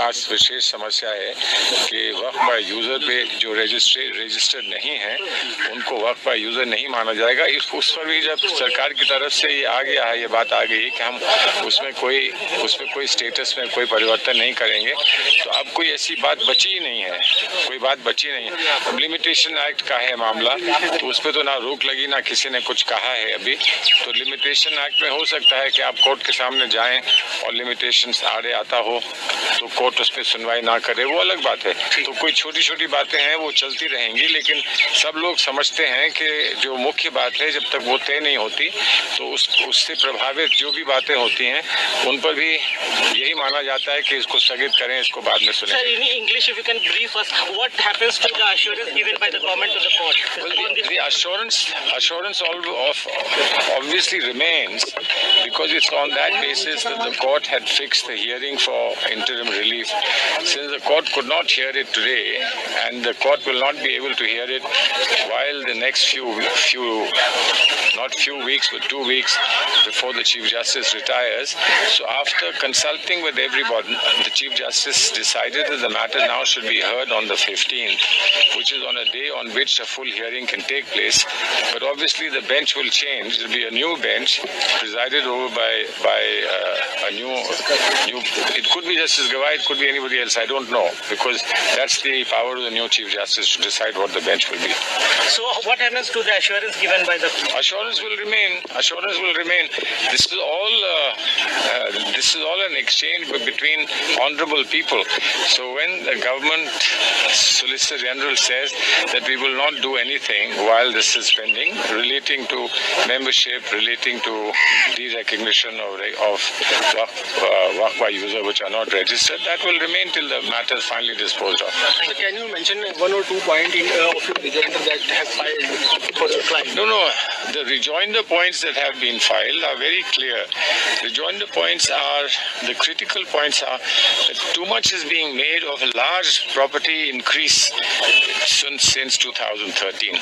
खास विशेष समस्या है कि वक्फ बाय यूज़र पे जो रजिस्टर्ड नहीं है उनको वक्फ बाय यूज़र नहीं माना जाएगा। उस पर भी जब सरकार की तरफ से ये आ गया है, ये बात आ गई कि हम उसमें कोई स्टेटस में कोई परिवर्तन नहीं करेंगे, तो अब कोई ऐसी बात बची ही नहीं है, कोई बात बची नहीं है। अब लिमिटेशन एक्ट का है मामला, तो उस पर तो ना रोक लगी ना किसी ने कुछ कहा है अभी। तो लिमिटेशन एक्ट में हो सकता है कि आप कोर्ट के सामने जाएं और लिमिटेशन आड़े आता हो तो कोर्ट उस पर सुनवाई ना करे, वो अलग बात है। तो कोई छोटी छोटी बातें हैं वो चलती रहेंगी, लेकिन सब लोग समझते हैं कि जो मुख्य बात है जब तक वो तय नहीं होती तो उससे प्रभावित जो भी बातें होती हैं उन पर भी यही माना जाता है कि इसको स्थगित करें, इसको बाद में सुनें। Sir, in English, if you can brief us, what happens to the assurance given by the government to the court? Well, the assurance obviously remains, because it's on that basis that the court had fixed the hearing for interim relief. Since the court could not hear it today, and the court will not be able to hear it while the next not few weeks, but 2 weeks before the Chief Justice retires. So after consulting with everybody, the Chief Justice decided that the matter now should be heard on the 15th, which is on a day on which a full hearing can take place. But obviously the bench will change. It will be a new bench presided over by a new. It could be Justice Gawai, it could be anybody else. I don't know, because that's the power of the new Chief Justice to decide what the bench will be. So what happens to the assurance given by the Assurance will remain. Assurance will remain. This is all an exchange between honourable people. So when the government Solicitor General says that we will not do anything while this is pending, relating to membership, relating to derecognition of waqf by user which are not registered, that will remain till the matter is finally disposed of. So can you mention 1 or 2 points of your rejoinder that have filed for the client? No. The rejoinder points that have been filed are very clear. Rejoinder points are, the critical points are that too much is being made of a large property increase since 2013.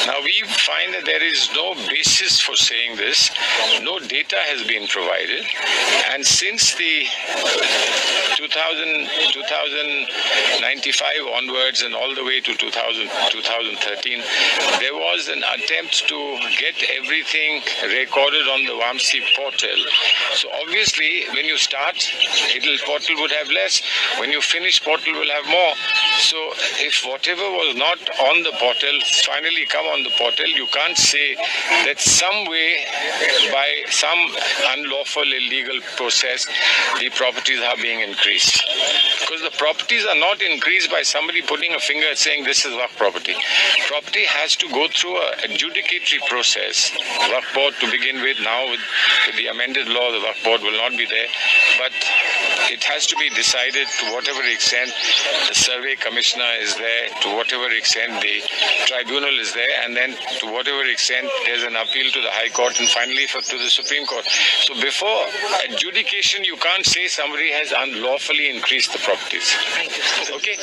Now we find that there is no basis for saying this. No data has been provided. And since the 1995 onwards and all the way to 2013, there was an attempt to get everything recorded on the VAMSI portal. So obviously, when you start, portal would have less. When you finish, portal will have more. So if whatever was not on the portal finally come on the portal, you can't say that some way, by some unlawful illegal process, the properties are being increased. Because the properties are not increased by somebody putting a finger saying this is waqf property. Property has to go through an adjudicatory process. Waqf board to begin with, now with the amended law, the waqf board will not be there. But it has to be decided to whatever extent the survey commissioner is there, to whatever extent the tribunal is there, and then to whatever extent there's an appeal to the High Court and finally to the Supreme Court. So before adjudication, you can't say somebody has unlawfully increased the properties. Thank you. Okay?